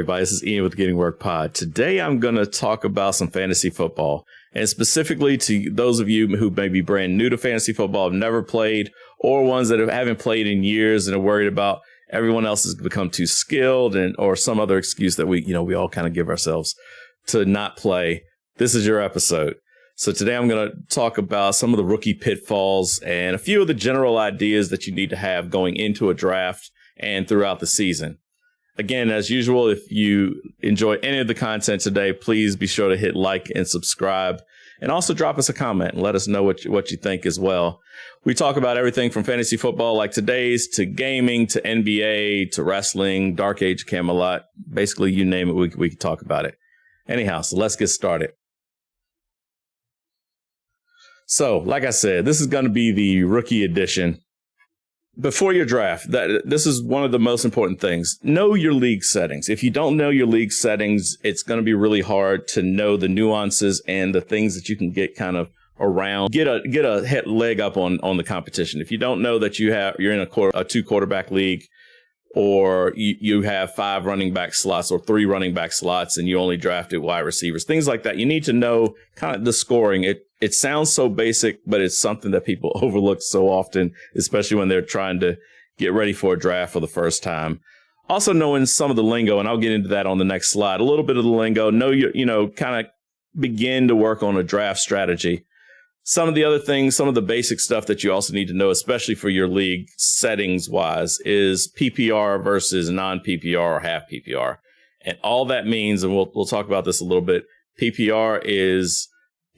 everybody? This is Ian with Getting Work Pod. Today, I'm going to talk about some fantasy football, and specifically to those of you who may be brand new to fantasy football, have never played, or ones that haven't played in years and are worried about everyone else has become too skilled or some other excuse that we all kind of give ourselves to not play. This is your episode. So today I'm going to talk about some of the rookie pitfalls and a few of the general ideas that you need to have going into a draft and throughout the season. Again, as usual, if you enjoy any of the content today, please be sure to hit like and subscribe, and also drop us a comment and let us know what you think as well. We talk about everything from fantasy football like today's to gaming to NBA to wrestling, Dark Age Camelot. Basically, you name it, we can talk about it. Anyhow, so let's get started. So, like I said, this is going to be the rookie edition. Before your draft, this is one of the most important things. Know your league settings. If you don't know your league settings, it's going to be really hard to know the nuances and the things that you can get kind of around. Get a leg up on the competition. If you don't know that you're in a 2 quarterback league, or you have 5 running back slots or 3 running back slots and you only drafted wide receivers, things like that. You need to know kind of the scoring. It sounds so basic, but it's something that people overlook so often, especially when they're trying to get ready for a draft for the first time. Also knowing some of the lingo, and I'll get into that on the next slide, a little bit of the lingo, kind of begin to work on a draft strategy. Some of the other things, some of the basic stuff that you also need to know, especially for your league settings wise, is PPR versus non-PPR or half PPR. And all that means, and we'll talk about this a little bit, PPR is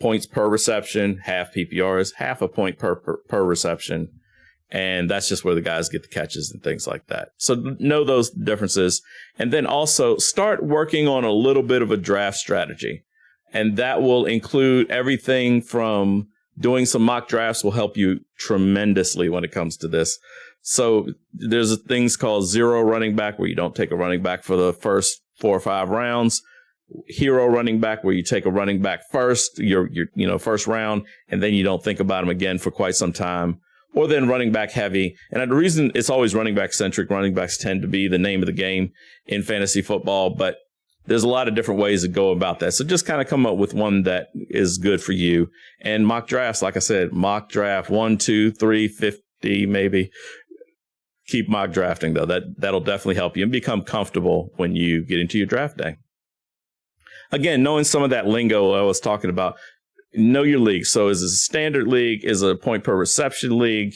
points per reception, half PPR is half a point per reception. And that's just where the guys get the catches and things like that. So know those differences. And then also start working on a little bit of a draft strategy. And that will include everything from doing some mock drafts will help you tremendously when it comes to this. So there's things called zero running back, where you don't take a running back for the first 4 or 5 rounds. Hero running back, where you take a running back first, your first round, and then you don't think about them again for quite some time. Or then running back heavy. And the reason it's always running back centric, running backs tend to be the name of the game in fantasy football, but there's a lot of different ways to go about that. So just kind of come up with one that is good for you. And mock drafts, like I said, mock draft 1, 2, 3, 50, maybe. Keep mock drafting, though. That'll definitely help you and become comfortable when you get into your draft day. Again, knowing some of that lingo I was talking about, know your league. So is it a standard league? Is it a point per reception league?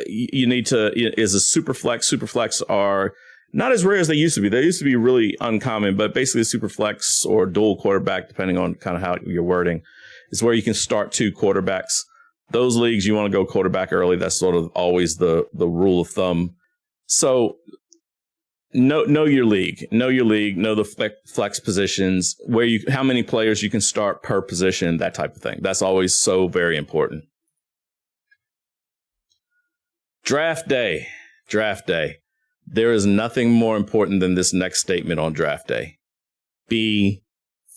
You need to, is a super flex? Super flex are not as rare as they used to be. They used to be really uncommon, but basically a super flex or dual quarterback, depending on kind of how you're wording, is where you can start 2 quarterbacks. Those leagues, you want to go quarterback early. That's sort of always the rule of thumb. So know your league, know the flex positions, how many players you can start per position, that type of thing. That's always so very important. Draft day. There is nothing more important than this next statement on draft day. Be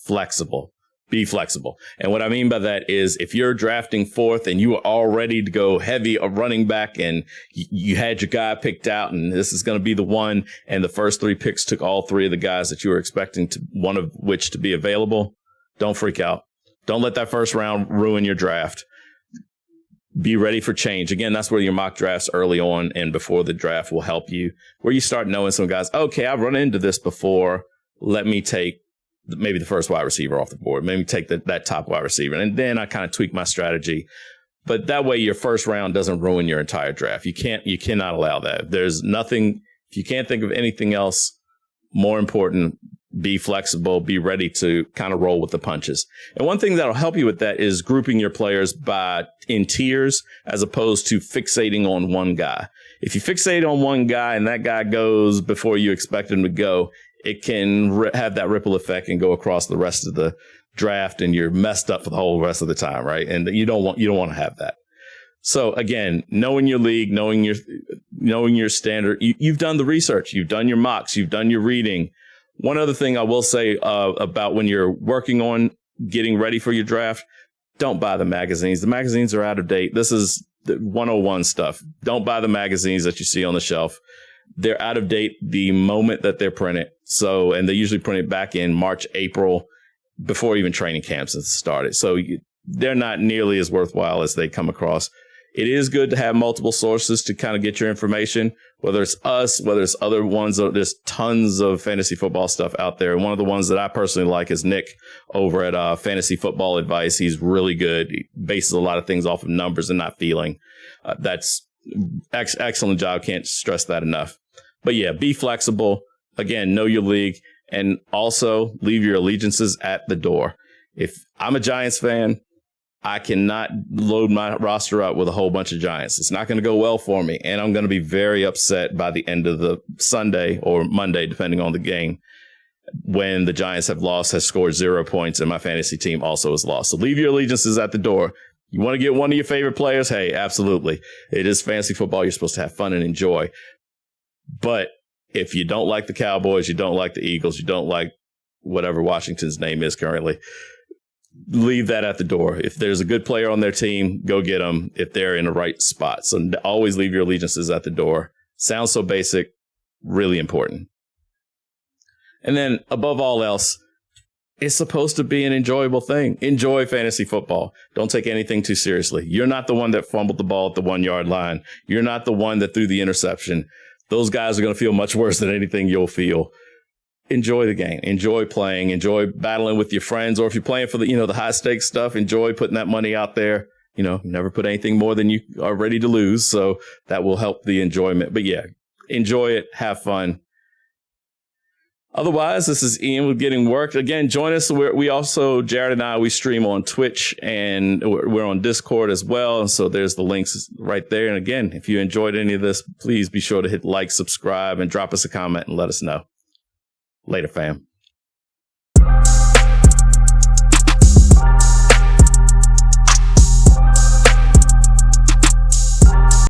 flexible. Be flexible. And what I mean by that is if you're drafting 4th and you are all ready to go heavy a running back and you had your guy picked out and this is going to be the one, and the first 3 picks took all 3 of the guys that you were expecting, to one of which to be available, don't freak out. Don't let that first round ruin your draft. Be ready for change. Again, that's where your mock drafts early on and before the draft will help you, where you start knowing some guys, okay, I've run into this before. Let me take maybe the first wide receiver off the board. Maybe take that top wide receiver. And then I kind of tweak my strategy. But that way your first round doesn't ruin your entire draft. You cannot allow that. There's nothing, if you can't think of anything else more important, be flexible, be ready to kind of roll with the punches. And one thing that'll help you with that is grouping your players in tiers as opposed to fixating on one guy. If you fixate on one guy and that guy goes before you expect him to go, it can have that ripple effect and go across the rest of the draft, and you're messed up for the whole rest of the time, right? And you don't want to have that. So again, knowing your league, knowing your standard, you've done the research, you've done your mocks, you've done your reading. One other thing I will say about when you're working on getting ready for your draft, don't buy the magazines. The magazines are out of date. This is the 101 stuff. Don't buy the magazines that you see on the shelf. they're out of date the moment that they're printed. So, and they usually print it back in March, April, before even training camps have started. So they're not nearly as worthwhile as they come across. It is good to have multiple sources to kind of get your information, whether it's us, whether it's other ones. There's tons of fantasy football stuff out there. And one of the ones that I personally like is Nick over at Fantasy Football Advice. He's really good. He bases a lot of things off of numbers and not feeling. That's excellent job. Can't stress that enough. But yeah, be flexible. Again, know your league, and also leave your allegiances at the door. If I'm a Giants fan, I cannot load my roster up with a whole bunch of Giants. It's not going to go well for me, and I'm going to be very upset by the end of the Sunday or Monday, depending on the game, when the Giants has scored 0 points and my fantasy team also has lost. So leave your allegiances at the door. You want to get one of your favorite players? Hey, absolutely. It is fantasy football. You're supposed to have fun and enjoy. But if you don't like the Cowboys, you don't like the Eagles, you don't like whatever Washington's name is currently, leave that at the door. If there's a good player on their team, go get them if they're in the right spot. So always leave your allegiances at the door. Sounds so basic, really important. And then above all else, it's supposed to be an enjoyable thing. Enjoy fantasy football. Don't take anything too seriously. You're not the one that fumbled the ball at the 1 yard line. You're not the one that threw the interception. Those guys are going to feel much worse than anything you'll feel. Enjoy the game. Enjoy playing. Enjoy battling with your friends. Or if you're playing for the high stakes stuff, enjoy putting that money out there. Never put anything more than you are ready to lose. So that will help the enjoyment. But yeah, enjoy it. Have fun. Otherwise, this is Ian with Getting Worked. Again, join us. We also, Jared and I, we stream on Twitch, and we're on Discord as well. So there's the links right there. And again, if you enjoyed any of this, please be sure to hit like, subscribe, and drop us a comment and let us know. Later, fam.